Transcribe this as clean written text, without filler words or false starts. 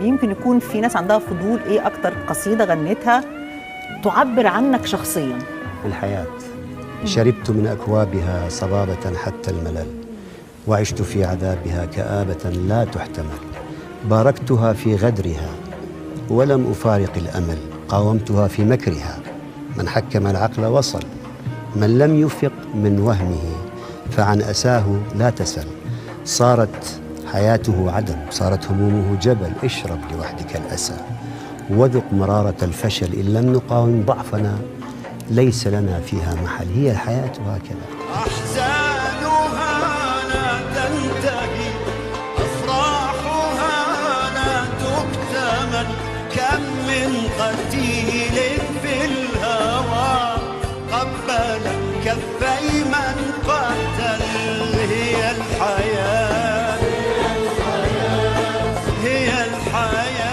يمكن يكون في ناس عندها فضول ايه اكتر قصيدة غنيتها تعبر عنك شخصيا. الحياة شربت من أكوابها صبابة حتى الملل، وعشت في عذابها كآبة لا تحتمل. باركتها في غدرها ولم أفارق الأمل، قاومتها في مكرها. من حكم العقل وصل، من لم يفق من وهمه فعن أساه لا تسل. صارت حياته عدم، صارت همومه جبل. اشرب لوحدك الأسى وذق مرارة الفشل، إن لم نقاوم ضعفنا ليس لنا فيها محل. هي الحياة هكذا. أحزانها لا تنتهي، أفراحها لا تكتمل. كم من قتيل في الهوى قبل كفي من قتل. هي الحياة، هي الحياة.